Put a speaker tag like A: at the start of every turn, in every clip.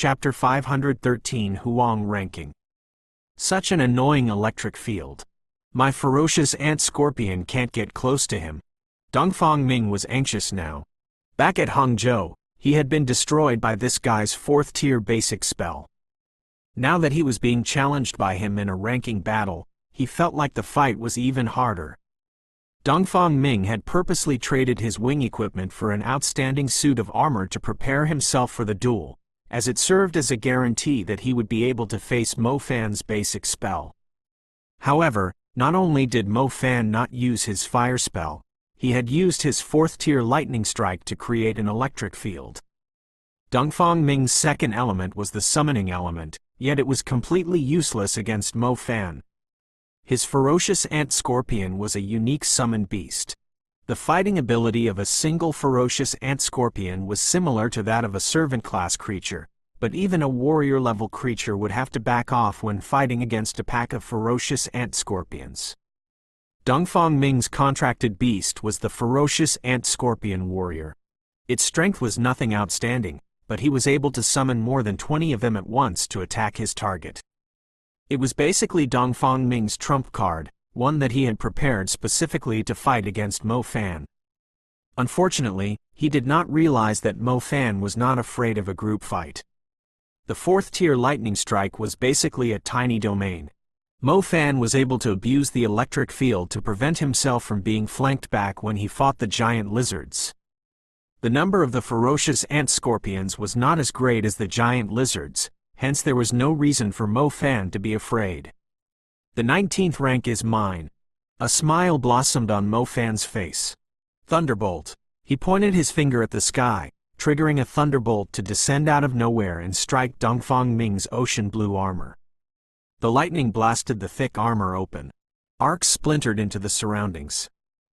A: Chapter 513 Huang Ranking. Such an annoying electric field. My ferocious ant scorpion can't get close to him. Dongfang Ming was anxious now. Back at Hangzhou, he had been destroyed by this guy's 4th-tier basic spell. Now that he was being challenged by him in a ranking battle, he felt like the fight was even harder. Dongfang Ming had purposely traded his wing equipment for an outstanding suit of armor to prepare himself for the duel, as it served as a guarantee that he would be able to face Mo Fan's basic spell. However, not only did Mo Fan not use his fire spell, he had used his 4th-tier lightning strike to create an electric field. Dongfang Ming's second element was the summoning element, yet it was completely useless against Mo Fan. His ferocious ant scorpion was a unique summoned beast. The fighting ability of a single ferocious ant scorpion was similar to that of a servant-class creature, but even a warrior-level creature would have to back off when fighting against a pack of ferocious ant scorpions. Dongfang Ming's contracted beast was the ferocious ant scorpion warrior. Its strength was nothing outstanding, but he was able to summon more than 20 of them at once to attack his target. It was basically Dongfang Ming's trump card, one that he had prepared specifically to fight against Mo Fan. Unfortunately, he did not realize that Mo Fan was not afraid of a group fight. The 4th-tier lightning strike was basically a tiny domain. Mo Fan was able to abuse the electric field to prevent himself from being flanked back when he fought the giant lizards. The number of the ferocious ant scorpions was not as great as the giant lizards, hence there was no reason for Mo Fan to be afraid. The 19th rank is mine. A smile blossomed on Mo Fan's face. Thunderbolt. He pointed his finger at the sky, triggering a thunderbolt to descend out of nowhere and strike Dongfang Ming's ocean blue armor. The lightning blasted the thick armor open. Arcs splintered into the surroundings.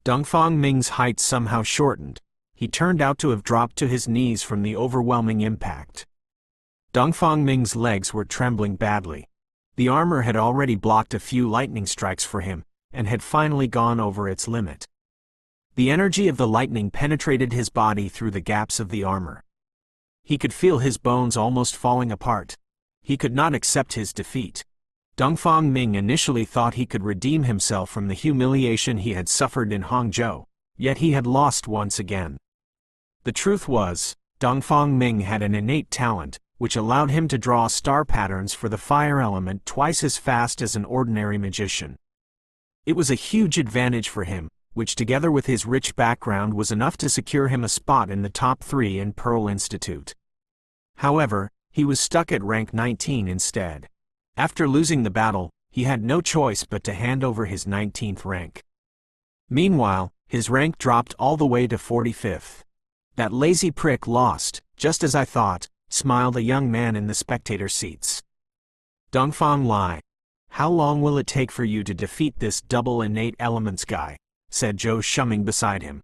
A: Dongfang Ming's height somehow shortened. He turned out to have dropped to his knees from the overwhelming impact. Dongfang Ming's legs were trembling badly. The armor had already blocked a few lightning strikes for him, and had finally gone over its limit. The energy of the lightning penetrated his body through the gaps of the armor. He could feel his bones almost falling apart. He could not accept his defeat. Dongfang Ming initially thought he could redeem himself from the humiliation he had suffered in Hangzhou, yet he had lost once again. The truth was, Dongfang Ming had an innate talent, which allowed him to draw star patterns for the fire element twice as fast as an ordinary magician. It was a huge advantage for him, which together with his rich background was enough to secure him a spot in the top 3 in Pearl Institute. However, he was stuck at rank 19 instead. After losing the battle, he had no choice but to hand over his 19th rank. Meanwhile, his rank dropped all the way to 45th. That lazy prick lost, just as I thought, smiled a young man in the spectator seats. Dongfang Lai. How long will it take for you to defeat this double innate elements guy? Said Zhou Shuming beside him.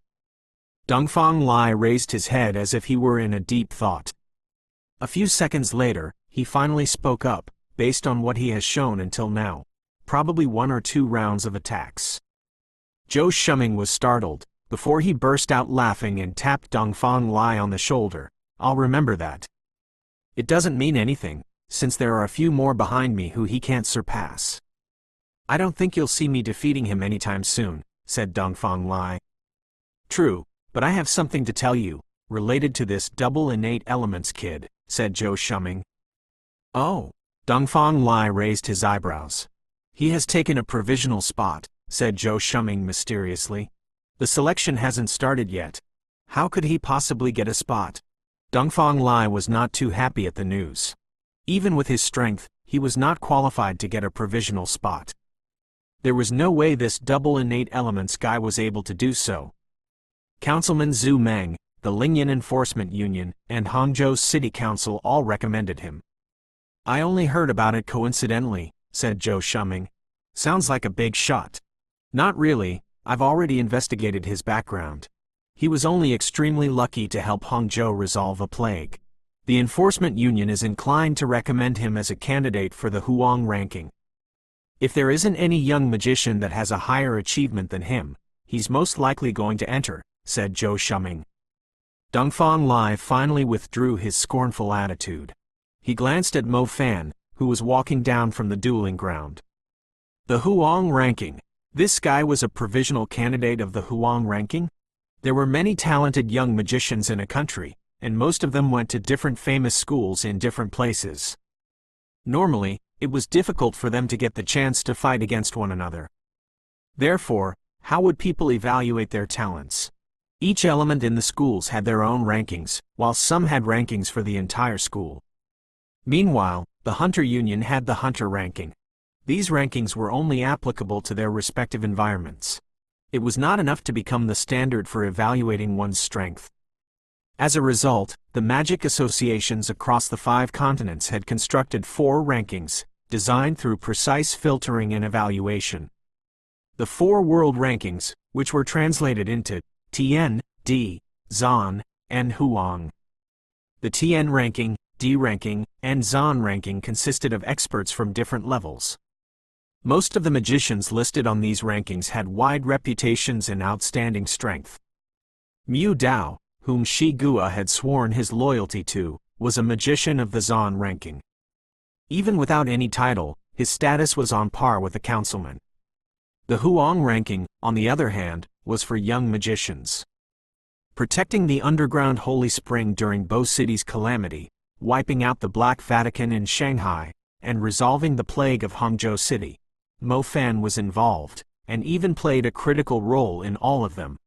A: Dongfang Lai raised his head as if he were in a deep thought. A few seconds later, he finally spoke up, based on what he has shown until now. Probably 1 or 2 rounds of attacks. Zhou Shuming was startled, before he burst out laughing and tapped Dongfang Lai on the shoulder. I'll remember that. It doesn't mean anything, since there are a few more behind me who he can't surpass. I don't think you'll see me defeating him anytime soon, said Dongfang Lai. True, but I have something to tell you, related to this double innate elements kid, said Zhou Shuming. Oh, Dongfang Lai raised his eyebrows. He has taken a provisional spot, said Zhou Shuming mysteriously. The selection hasn't started yet. How could he possibly get a spot? Dongfang Lai was not too happy at the news. Even with his strength, he was not qualified to get a provisional spot. There was no way this double innate elements guy was able to do so. Councilman Zhu Meng, the Lingyan Enforcement Union, and Hangzhou's City Council all recommended him. I only heard about it coincidentally, said Zhou Shuming. Sounds like a big shot. Not really, I've already investigated his background. He was only extremely lucky to help Hangzhou resolve a plague. The Enforcement Union is inclined to recommend him as a candidate for the Huang ranking. If there isn't any young magician that has a higher achievement than him, he's most likely going to enter, said Zhou Shuming. Dongfang Lai finally withdrew his scornful attitude. He glanced at Mo Fan, who was walking down from the dueling ground. The Huang ranking. This guy was a provisional candidate of the Huang ranking? There were many talented young magicians in a country, and most of them went to different famous schools in different places. Normally, it was difficult for them to get the chance to fight against one another. Therefore, how would people evaluate their talents? Each element in the schools had their own rankings, while some had rankings for the entire school. Meanwhile, the Hunter Union had the Hunter ranking. These rankings were only applicable to their respective environments. It was not enough to become the standard for evaluating one's strength. As a result, the magic associations across the 5 continents had constructed 4 rankings, designed through precise filtering and evaluation. The 4 world rankings, which were translated into Tian, Di, Zan, and Huang. The Tian ranking, Di ranking, and Zan ranking consisted of experts from different levels. Most of the magicians listed on these rankings had wide reputations and outstanding strength. Mu Dao, whom Shi Gua had sworn his loyalty to, was a magician of the Zan ranking. Even without any title, his status was on par with a councilman. The Huang ranking, on the other hand, was for young magicians. Protecting the underground holy spring during Bo City's calamity, wiping out the Black Vatican in Shanghai, and resolving the plague of Hangzhou City, Mo Fan was involved, and even played a critical role in all of them.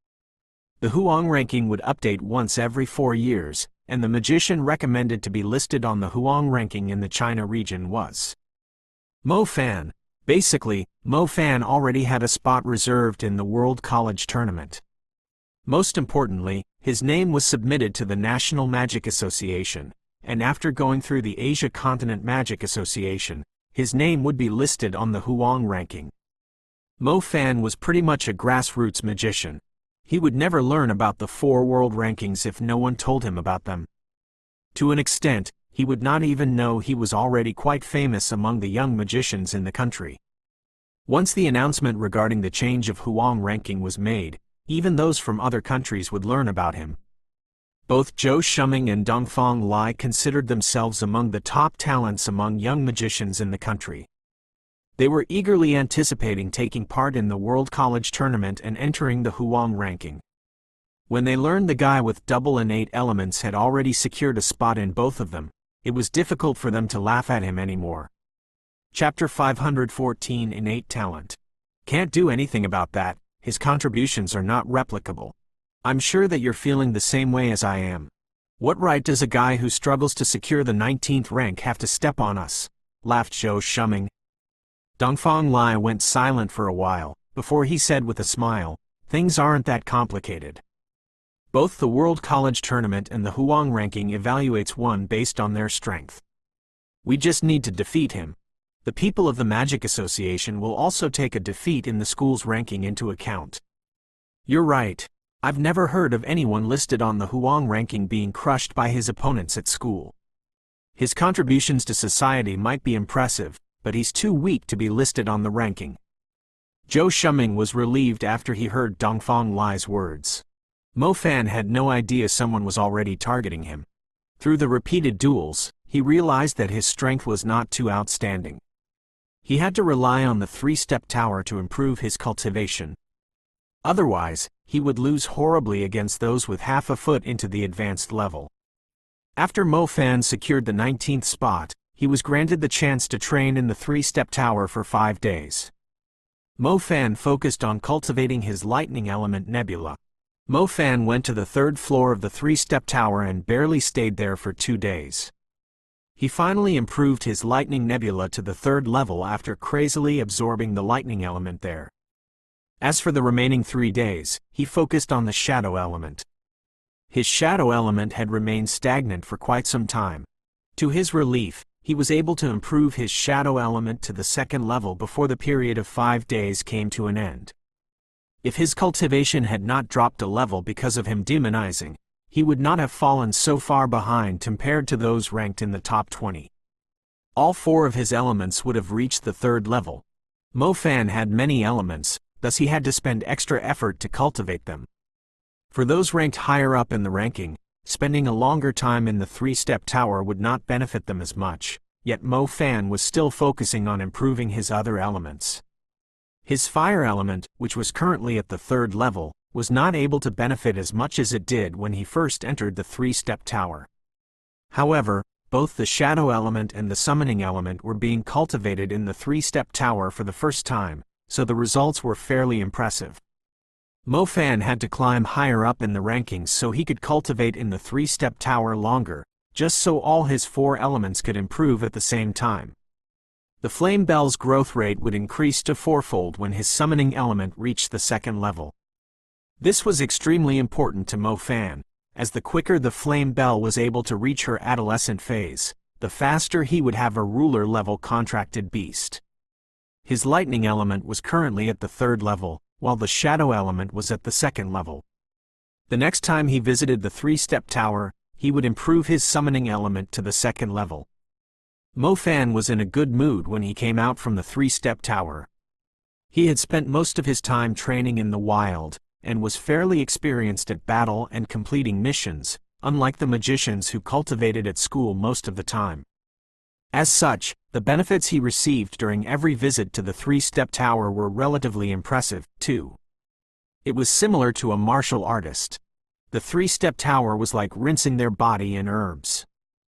A: The Huang ranking would update once every 4 years, and the magician recommended to be listed on the Huang ranking in the China region was Mo Fan. Basically, Mo Fan already had a spot reserved in the World College Tournament. Most importantly, his name was submitted to the National Magic Association, and after going through the Asia Continent Magic Association, his name would be listed on the Huang ranking. Mo Fan was pretty much a grassroots magician. He would never learn about the 4 world rankings if no one told him about them. To an extent, he would not even know he was already quite famous among the young magicians in the country. Once the announcement regarding the change of Huang ranking was made, even those from other countries would learn about him. Both Zhou Shuming and Dongfang Lai considered themselves among the top talents among young magicians in the country. They were eagerly anticipating taking part in the World College Tournament and entering the Huang ranking. When they learned the guy with double and 8 elements had already secured a spot in both of them, it was difficult for them to laugh at him anymore. Chapter 514 Innate Talent. Can't do anything about that, his contributions are not replicable. I'm sure that you're feeling the same way as I am. What right does a guy who struggles to secure the 19th rank have to step on us? Laughed Zhou Shuming. Dongfang Lai went silent for a while, before he said with a smile, things aren't that complicated. Both the World College Tournament and the Huang ranking evaluates one based on their strength. We just need to defeat him. The people of the Magic Association will also take a defeat in the school's ranking into account. You're right. I've never heard of anyone listed on the Huang ranking being crushed by his opponents at school. His contributions to society might be impressive, but he's too weak to be listed on the ranking. Zhou Shuming was relieved after he heard Dongfang Lai's words. Mo Fan had no idea someone was already targeting him. Through the repeated duels, he realized that his strength was not too outstanding. He had to rely on the 3-step tower to improve his cultivation. Otherwise, he would lose horribly against those with half a foot into the advanced level. After Mo Fan secured the 19th spot, he was granted the chance to train in the 3-step tower for 5 days. Mo Fan focused on cultivating his lightning element nebula. Mo Fan went to the 3rd floor of the 3-step tower and barely stayed there for 2 days. He finally improved his lightning nebula to the 3rd level after crazily absorbing the lightning element there. As for the remaining 3 days, he focused on the shadow element. His shadow element had remained stagnant for quite some time. To his relief, he was able to improve his shadow element to the 2nd level before the period of 5 days came to an end. If his cultivation had not dropped a level because of him demonizing, he would not have fallen so far behind compared to those ranked in the top 20. All 4 of his elements would have reached the 3rd level. Mo Fan had many elements, thus he had to spend extra effort to cultivate them. For those ranked higher up in the ranking, Spending a longer time in the three-step tower would not benefit them as much, yet Mo Fan was still focusing on improving his other elements. His fire element, which was currently at the 3rd level, was not able to benefit as much as it did when he first entered the three-step tower. However, both the shadow element and the summoning element were being cultivated in the three-step tower for the first time, so the results were fairly impressive. Mo Fan had to climb higher up in the rankings so he could cultivate in the three-step tower longer, just so all his 4 elements could improve at the same time. The flame bell's growth rate would increase to 4-fold when his summoning element reached the 2nd level. This was extremely important to Mo Fan, as the quicker the flame bell was able to reach her adolescent phase, the faster he would have a ruler-level contracted beast. His lightning element was currently at the 3rd level, while the shadow element was at the 2nd level. The next time he visited the three-step tower, he would improve his summoning element to the 2nd level. Mo Fan was in a good mood when he came out from the three-step tower. He had spent most of his time training in the wild, and was fairly experienced at battle and completing missions, unlike the magicians who cultivated at school most of the time. As such, the benefits he received during every visit to the three-step tower were relatively impressive, too. It was similar to a martial artist. The three-step tower was like rinsing their body in herbs.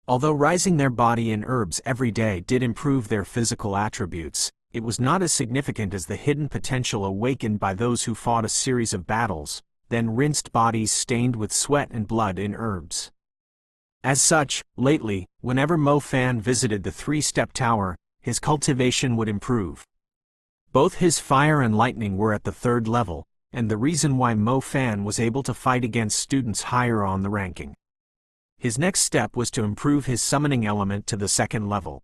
A: Although rising their body in herbs every day did improve their physical attributes, it was not as significant as the hidden potential awakened by those who fought a series of battles, then rinsed bodies stained with sweat and blood in herbs. As such, lately, whenever Mo Fan visited the three-step tower, his cultivation would improve. Both his fire and lightning were at the 3rd level, and the reason why Mo Fan was able to fight against students higher on the ranking. His next step was to improve his summoning element to the 2nd level.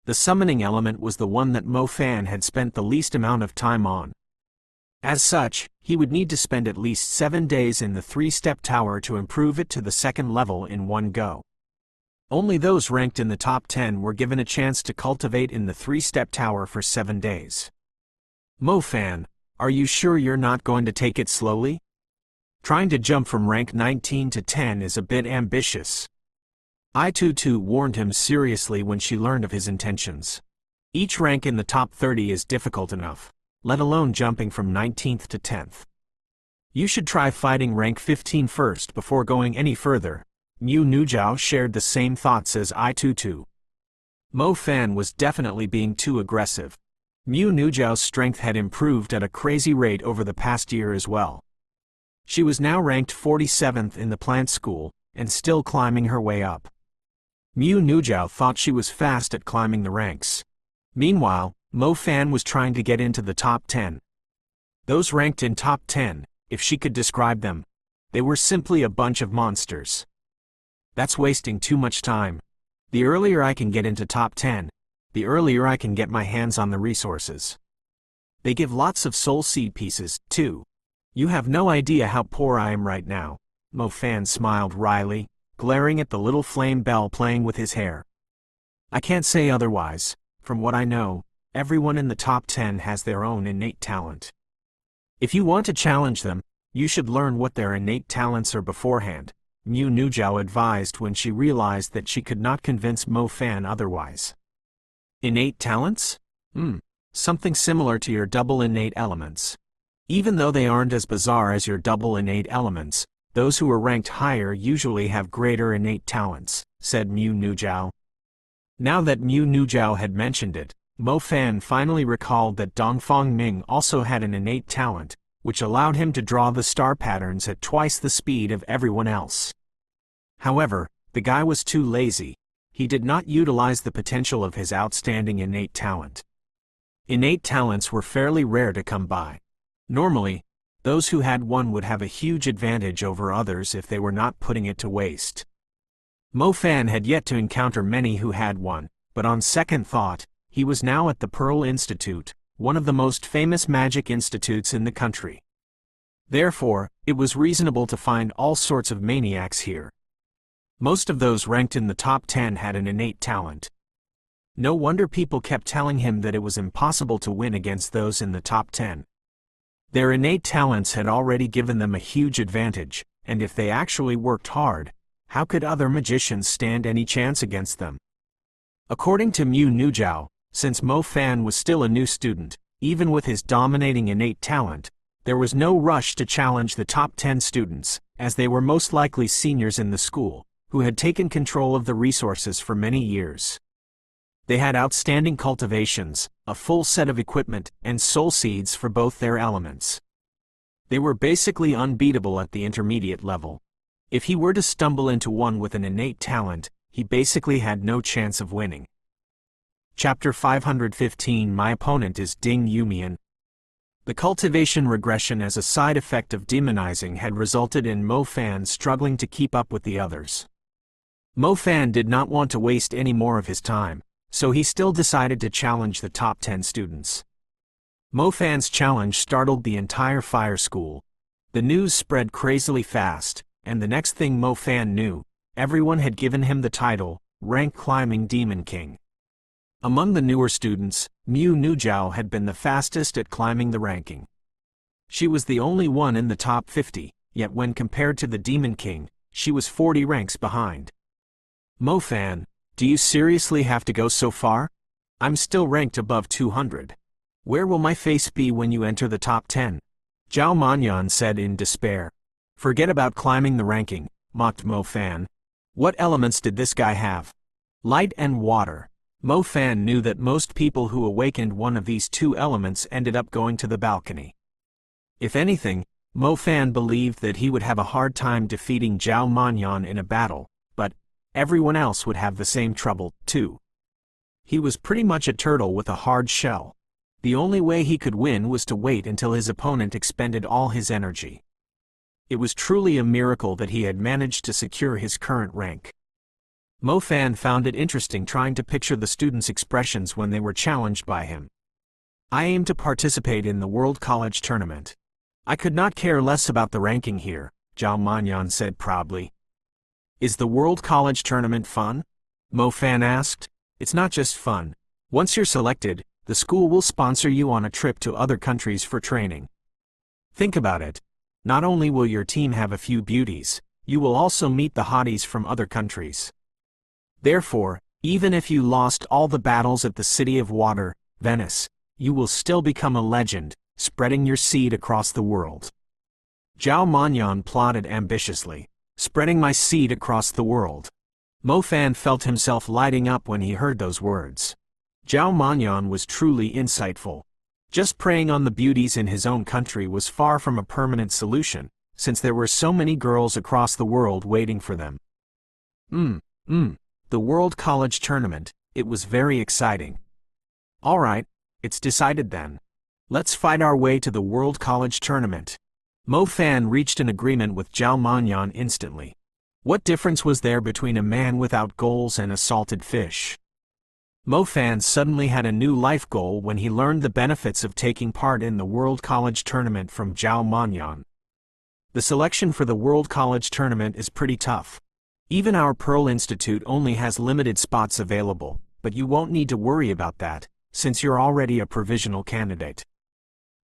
A: The summoning element was the one that Mo Fan had spent the least amount of time on. As such, he would need to spend at least 7 days in the three-step tower to improve it to the 2nd level in one go. Only those ranked in the top 10 were given a chance to cultivate in the three-step tower for 7 days. Mo Fan, are you sure you're not going to take it slowly? Trying to jump from rank 19 to 10 is a bit ambitious. I-Tutu warned him seriously when she learned of his intentions. Each rank in the top 30 is difficult enough, let alone jumping from 19th to 10th. You should try fighting rank 15 first before going any further. Mu Nujiao shared the same thoughts as I-Tutu. Mo Fan was definitely being too aggressive. Mu Nujiao's strength had improved at a crazy rate over the past year as well. She was now ranked 47th in the plant school, and still climbing her way up. Mu Nujiao thought she was fast at climbing the ranks. Meanwhile, Mo Fan was trying to get into the top 10. Those ranked in top 10, if she could describe them, they were simply a bunch of monsters. That's wasting too much time. The earlier I can get into top 10, the earlier I can get my hands on the resources. They give lots of soul seed pieces, too. You have no idea how poor I am right now. Mo Fan smiled wryly, glaring at the little flame bell playing with his hair. I can't say otherwise. From what I know, everyone in the top 10 has their own innate talent. If you want to challenge them, you should learn what their innate talents are beforehand, Mu Nujiao advised when she realized that she could not convince Mo Fan otherwise. Innate talents? Something similar to your double innate elements. Even though they aren't as bizarre as your double innate elements, those who are ranked higher usually have greater innate talents, said Mu Nujiao. Now that Mu Nujiao had mentioned it, Mo Fan finally recalled that Dongfang Ming also had an innate talent, which allowed him to draw the star patterns at twice the speed of everyone else. However, the guy was too lazy. He did not utilize the potential of his outstanding innate talent. Innate talents were fairly rare to come by. Normally, those who had one would have a huge advantage over others if they were not putting it to waste. Mo Fan had yet to encounter many who had one, but on second thought, he was now at the Pearl Institute, one of the most famous magic institutes in the country. Therefore, it was reasonable to find all sorts of maniacs here. Most of those ranked in the top 10 had an innate talent. No wonder people kept telling him that it was impossible to win against those in the top 10. Their innate talents had already given them a huge advantage, and if they actually worked hard, How could other magicians stand any chance against them? According to Mu Nujiao, since Mo Fan was still a new student, even with his dominating innate talent, there was no rush to challenge the top 10 students, as they were most likely seniors in the school, who had taken control of the resources for many years. They had outstanding cultivations, a full set of equipment, and soul seeds for both their elements. They were basically unbeatable at the intermediate level. If he were to stumble into one with an innate talent, he basically had no chance of winning. Chapter 515. My opponent is Ding Yumian. The cultivation regression as a side effect of demonizing had resulted in Mo Fan struggling to keep up with the others. Mo Fan did not want to waste any more of his time, so he still decided to challenge the top 10 students. Mo Fan's challenge startled the entire fire school. The news spread crazily fast, and the next thing Mo Fan knew, everyone had given him the title, rank-climbing Demon King. Among the newer students, Mu Nujiao had been the fastest at climbing the ranking. She was the only one in the top 50, yet when compared to the Demon King, she was 40 ranks behind. Mo Fan, do you seriously have to go so far? I'm still ranked above 200. Where will my face be when you enter the top 10? Zhao Manyan said in despair. Forget about climbing the ranking, mocked Mo Fan. What elements did this guy have? Light and water. Mo Fan knew that most people who awakened one of these two elements ended up going to the balcony. If anything, Mo Fan believed that he would have a hard time defeating Zhao Manyan in a battle, but everyone else would have the same trouble, too. He was pretty much a turtle with a hard shell. The only way he could win was to wait until his opponent expended all his energy. It was truly a miracle that he had managed to secure his current rank. Mo Fan found it interesting trying to picture the students' expressions when they were challenged by him. I aim to participate in the World College Tournament. I could not care less about the ranking here, Zhao Manyan said proudly. Is the World College Tournament fun? Mo Fan asked. It's not just fun. Once you're selected, the school will sponsor you on a trip to other countries for training. Think about it. Not only will your team have a few beauties, you will also meet the hotties from other countries. Therefore, even if you lost all the battles at the City of Water, Venice, you will still become a legend, spreading your seed across the world. Zhao Manyan plotted ambitiously, spreading my seed across the world. Mo Fan felt himself lighting up when he heard those words. Zhao Manyan was truly insightful. Just preying on the beauties in his own country was far from a permanent solution, since there were so many girls across the world waiting for them. The World College Tournament, it was very exciting. Alright, it's decided then. Let's fight our way to the World College Tournament. Mo Fan reached an agreement with Zhao Manyan instantly. What difference was there between a man without goals and a salted fish? Mo Fan suddenly had a new life goal when he learned the benefits of taking part in the World College Tournament from Zhao Manyan. The selection for the World College Tournament is pretty tough. Even our Pearl Institute only has limited spots available, but you won't need to worry about that, since you're already a provisional candidate.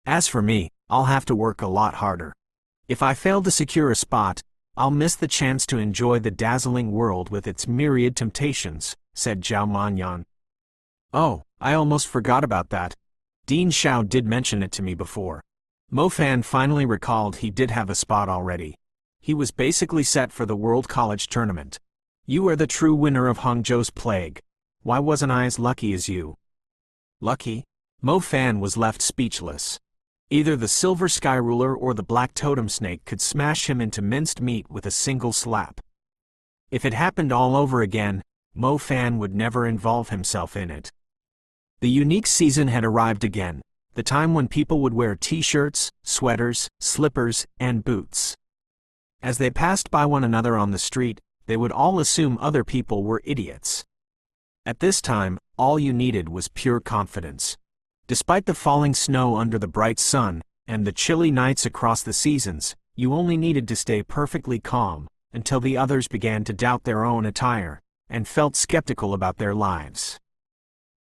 A: As for me, I'll have to work a lot harder. If I fail to secure a spot, I'll miss the chance to enjoy the dazzling world with its myriad temptations, said Zhao Manyan. Oh, I almost forgot about that. Dean Xiao did mention it to me before. Mo Fan finally recalled he did have a spot already. He was basically set for the World College Tournament. You are the true winner of Hangzhou's plague. Why wasn't I as lucky as you? Lucky? Mo Fan was left speechless. Either the Silver Sky Ruler or the Black Totem Snake could smash him into minced meat with a single slap. If it happened all over again, Mo Fan would never involve himself in it. The unique season had arrived again, the time when people would wear t-shirts, sweaters, slippers, and boots. As they passed by one another on the street, they would all assume other people were idiots. At this time, all you needed was pure confidence. Despite the falling snow under the bright sun, and the chilly nights across the seasons, you only needed to stay perfectly calm, until the others began to doubt their own attire, and felt skeptical about their lives.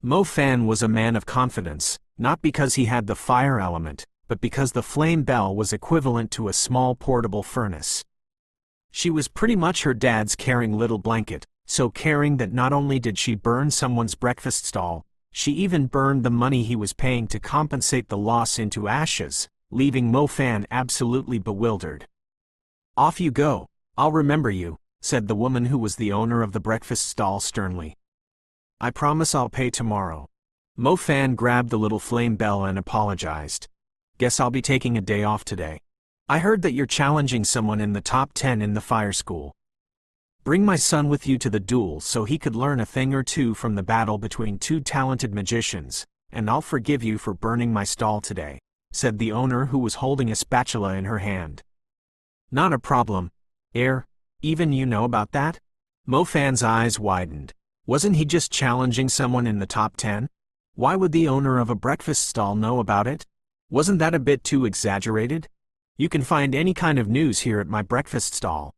A: Mo Fan was a man of confidence, not because he had the fire element, but because the flame bell was equivalent to a small portable furnace. She was pretty much her dad's caring little blanket, so caring that not only did she burn someone's breakfast stall, she even burned the money he was paying to compensate the loss into ashes, leaving Mo Fan absolutely bewildered. "Off you go, I'll remember you," said the woman who was the owner of the breakfast stall sternly. "I promise I'll pay tomorrow." Mo Fan grabbed the little flame bell and apologized. "Guess I'll be taking a day off today. I heard that you're challenging someone in the top 10 in the fire school. Bring my son with you to the duel so he could learn a thing or two from the battle between two talented magicians, and I'll forgive you for burning my stall today," said the owner who was holding a spatula in her hand. "Not a problem. Even you know about that?" Mo Fan's eyes widened. Wasn't he just challenging someone in the top 10? Why would the owner of a breakfast stall know about it? Wasn't that a bit too exaggerated? "You can find any kind of news here at my breakfast stall.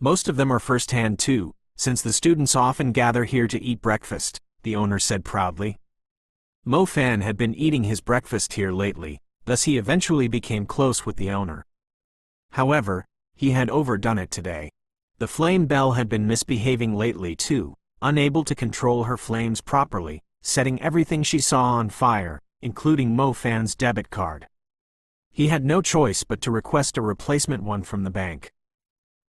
A: Most of them are first-hand too, since the students often gather here to eat breakfast," the owner said proudly. Mo Fan had been eating his breakfast here lately, thus he eventually became close with the owner. However, he had overdone it today. The flame bell had been misbehaving lately too, unable to control her flames properly, setting everything she saw on fire, including Mo Fan's debit card. He had no choice but to request a replacement one from the bank.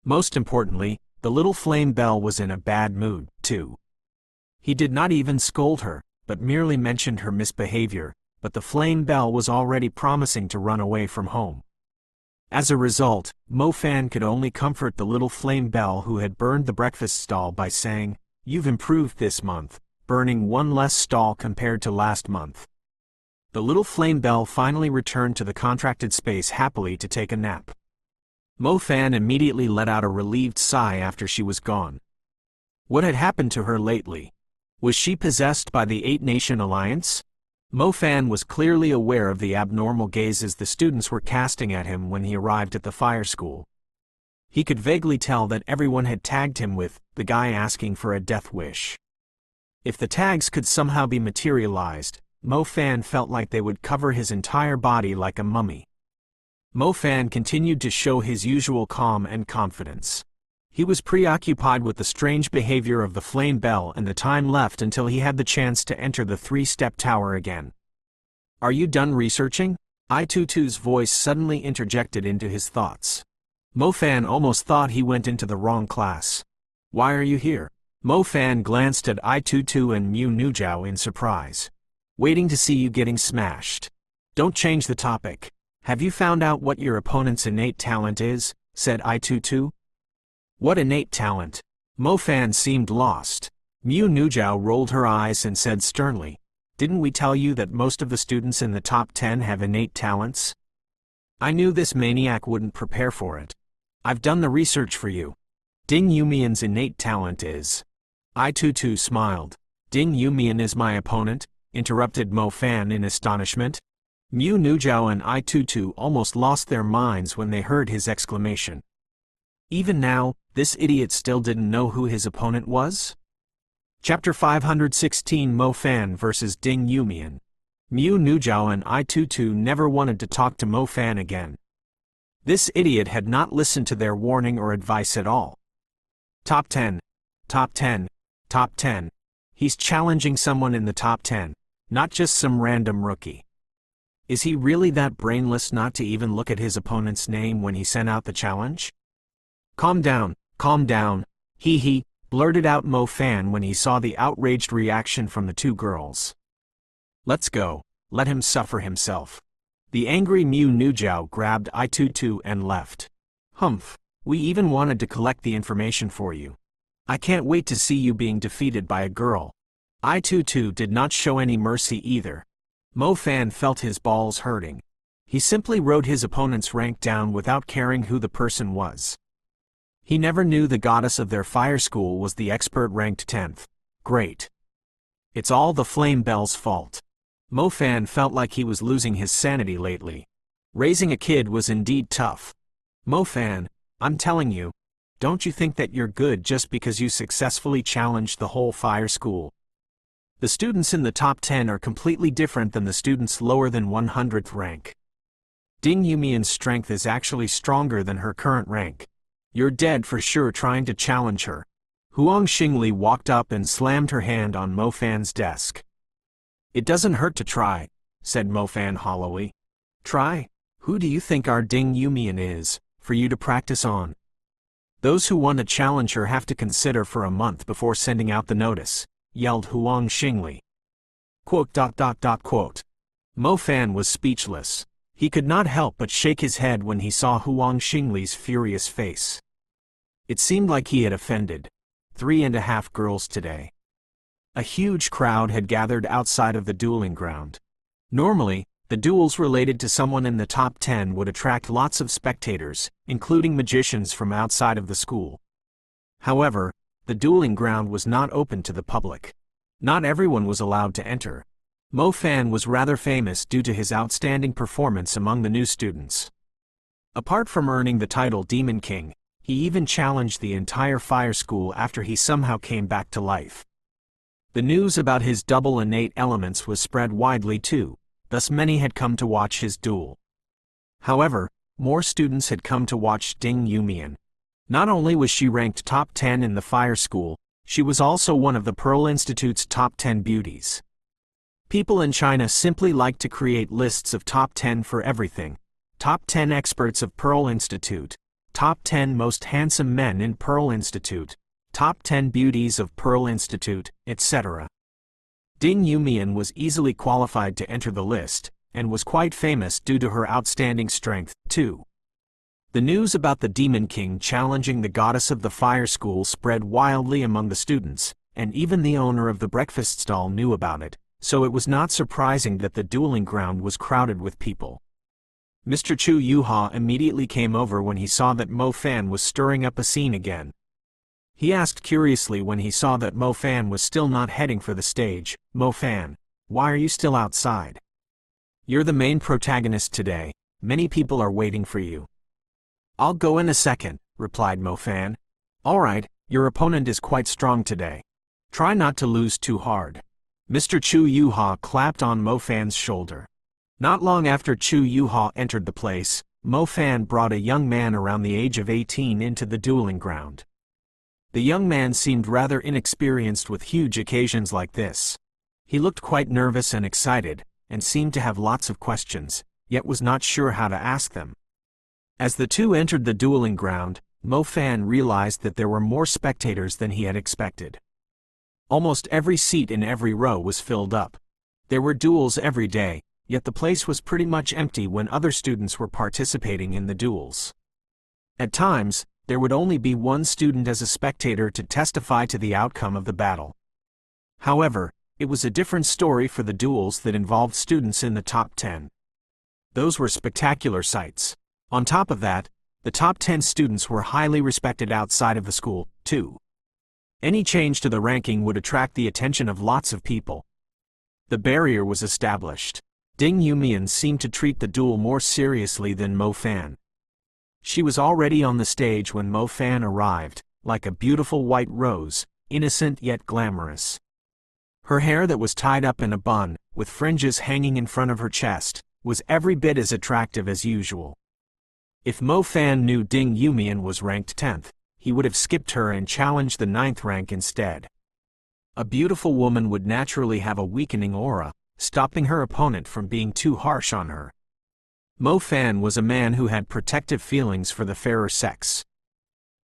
A: Most importantly, the little flame bell was in a bad mood, too. He did not even scold her, but merely mentioned her misbehavior, but the flame bell was already promising to run away from home. As a result, Mo Fan could only comfort the little flame bell who had burned the breakfast stall by saying, "You've improved this month, burning one less stall compared to last month." The little flame bell finally returned to the contracted space happily to take a nap. Mo Fan immediately let out a relieved sigh after she was gone. What had happened to her lately? Was she possessed by the Eight-Nation Alliance? Mo Fan was clearly aware of the abnormal gazes the students were casting at him when he arrived at the fire school. He could vaguely tell that everyone had tagged him with "the guy asking for a death wish." If the tags could somehow be materialized, Mo Fan felt like they would cover his entire body like a mummy. Mo Fan continued to show his usual calm and confidence. He was preoccupied with the strange behavior of the flame bell and the time left until he had the chance to enter the three-step tower again. "Are you done researching?" I-Tutu's voice suddenly interjected into his thoughts. Mo Fan almost thought he went into the wrong class. "Why are you here?" Mo Fan glanced at I-Tutu and Mu Nujiao in surprise. "Waiting to see you getting smashed." "Don't change the topic. Have you found out what your opponent's innate talent is?" said I-Tutu. "What innate talent?" Mo Fan seemed lost. Mu Nujiao rolled her eyes and said sternly, "Didn't we tell you that most of the students in the top 10 have innate talents?" "I knew this maniac wouldn't prepare for it. I've done the research for you. Ding Yumian's innate talent is..." I-Tutu smiled. "Ding Yumian is my opponent?" interrupted Mo Fan in astonishment. Mu Nujiao and I-Tutu almost lost their minds when they heard his exclamation. Even now, this idiot still didn't know who his opponent was? Chapter 516 Mo Fan vs. Ding Yumian. Mu Nujiao and I-Tutu never wanted to talk to Mo Fan again. This idiot had not listened to their warning or advice at all. Top 10. Top 10. Top 10. He's challenging someone in the top 10, not just some random rookie. Is he really that brainless not to even look at his opponent's name when he sent out the challenge? Calm down, he blurted out Mo Fan when he saw the outraged reaction from the two girls. "Let's go, let him suffer himself." The angry Mu Nujiao grabbed I-Tutu and left. "Humph, we even wanted to collect the information for you. I can't wait to see you being defeated by a girl." I-Tutu did not show any mercy either. Mo Fan felt his balls hurting. He simply wrote his opponent's rank down without caring who the person was. He never knew the goddess of their fire school was the expert ranked 10th. Great. It's all the flame bell's fault. Mo Fan felt like he was losing his sanity lately. Raising a kid was indeed tough. Mo Fan, I'm telling you, don't you think that you're good just because you successfully challenged the whole fire school? The students in the top 10 are completely different than the students lower than 100th rank. Ding Yumian's strength is actually stronger than her current rank. You're dead for sure trying to challenge her. Huang Xingli walked up and slammed her hand on Mo Fan's desk. It doesn't hurt to try, said Mo Fan hollowly. Try? Who do you think our Ding Yumian is, for you to practice on? Those who want to challenge her have to consider for a month before sending out the notice, yelled Huang Xingli. Quote. Mo Fan was speechless. He could not help but shake his head when he saw Huang Xingli's furious face. It seemed like he had offended 3.5 girls today. A huge crowd had gathered outside of the dueling ground. Normally, the duels related to someone in the top 10 would attract lots of spectators, including magicians from outside of the school. However, the dueling ground was not open to the public. Not everyone was allowed to enter. Mo Fan was rather famous due to his outstanding performance among the new students. Apart from earning the title Demon King, he even challenged the entire fire school after he somehow came back to life. The news about his double innate elements was spread widely too, thus many had come to watch his duel. However, more students had come to watch Ding Yumian. Not only was she ranked top 10 in the fire school, she was also one of the Pearl Institute's top 10 beauties. People in China simply like to create lists of top 10 for everything. Top 10 experts of Pearl Institute, top 10 most handsome men in Pearl Institute, top 10 beauties of Pearl Institute, etc. Ding Yumian was easily qualified to enter the list, and was quite famous due to her outstanding strength, too. The news about the Demon King challenging the goddess of the fire school spread wildly among the students, and even the owner of the breakfast stall knew about it, so it was not surprising that the dueling ground was crowded with people. Mr. Chu Yuha immediately came over when he saw that Mo Fan was stirring up a scene again. He asked curiously when he saw that Mo Fan was still not heading for the stage, Mo Fan, why are you still outside? You're the main protagonist today, many people are waiting for you. I'll go in a second, replied Mo Fan. Alright, your opponent is quite strong today. Try not to lose too hard. Mr. Chu Yuha clapped on Mo Fan's shoulder. Not long after Chu Yuha entered the place, Mo Fan brought a young man around the age of 18 into the dueling ground. The young man seemed rather inexperienced with huge occasions like this. He looked quite nervous and excited, and seemed to have lots of questions, yet was not sure how to ask them. As the two entered the dueling ground, Mo Fan realized that there were more spectators than he had expected. Almost every seat in every row was filled up. There were duels every day, yet the place was pretty much empty when other students were participating in the duels. At times, there would only be one student as a spectator to testify to the outcome of the battle. However, it was a different story for the duels that involved students in the top 10. Those were spectacular sights. On top of that, the top 10 students were highly respected outside of the school, too. Any change to the ranking would attract the attention of lots of people. The barrier was established. Ding Yumian seemed to treat the duel more seriously than Mo Fan. She was already on the stage when Mo Fan arrived, like a beautiful white rose, innocent yet glamorous. Her hair that was tied up in a bun, with fringes hanging in front of her chest, was every bit as attractive as usual. If Mo Fan knew Ding Yumian was ranked 10th, he would have skipped her and challenged the 9th rank instead. A beautiful woman would naturally have a weakening aura, stopping her opponent from being too harsh on her. Mo Fan was a man who had protective feelings for the fairer sex.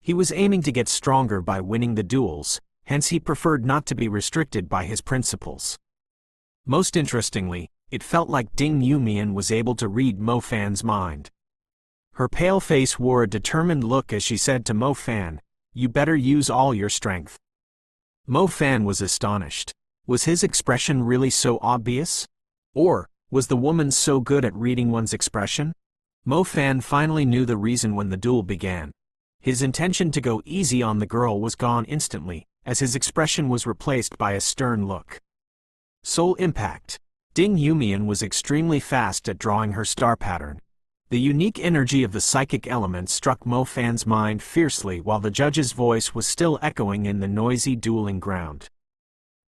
A: He was aiming to get stronger by winning the duels, hence he preferred not to be restricted by his principles. Most interestingly, it felt like Ding Yumian was able to read Mo Fan's mind. Her pale face wore a determined look as she said to Mo Fan, "You better use all your strength." Mo Fan was astonished. Was his expression really so obvious? Or, was the woman so good at reading one's expression? Mo Fan finally knew the reason when the duel began. His intention to go easy on the girl was gone instantly, as his expression was replaced by a stern look. Soul Impact. Ding Yumian was extremely fast at drawing her star pattern. The unique energy of the psychic element struck Mo Fan's mind fiercely while the judge's voice was still echoing in the noisy dueling ground.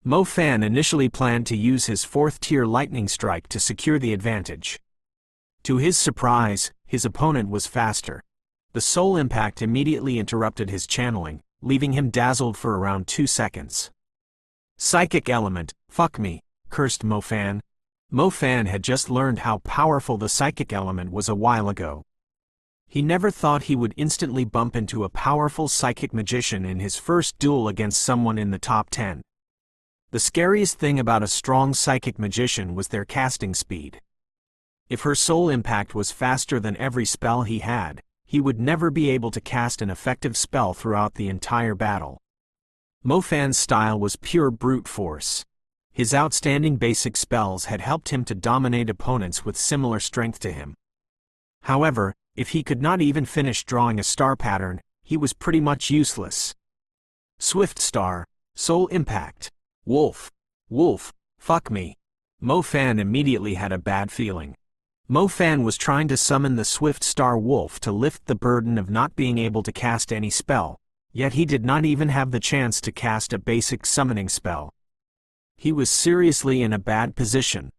A: Mo Fan initially planned to use his 4th-tier lightning strike to secure the advantage. To his surprise, his opponent was faster. The soul impact immediately interrupted his channeling, leaving him dazzled for around 2 seconds. Psychic element, fuck me, cursed Mo Fan. Mo Fan had just learned how powerful the psychic element was a while ago. He never thought he would instantly bump into a powerful psychic magician in his first duel against someone in the top 10. The scariest thing about a strong psychic magician was their casting speed. If her soul impact was faster than every spell he had, he would never be able to cast an effective spell throughout the entire battle. Mo Fan's style was pure brute force. His outstanding basic spells had helped him to dominate opponents with similar strength to him. However, if he could not even finish drawing a star pattern, he was pretty much useless. Swift Star, Soul Impact. Wolf. Wolf, fuck me. Mo Fan immediately had a bad feeling. Mo Fan was trying to summon the Swift Star Wolf to lift the burden of not being able to cast any spell, yet he did not even have the chance to cast a basic summoning spell. He was seriously in a bad position.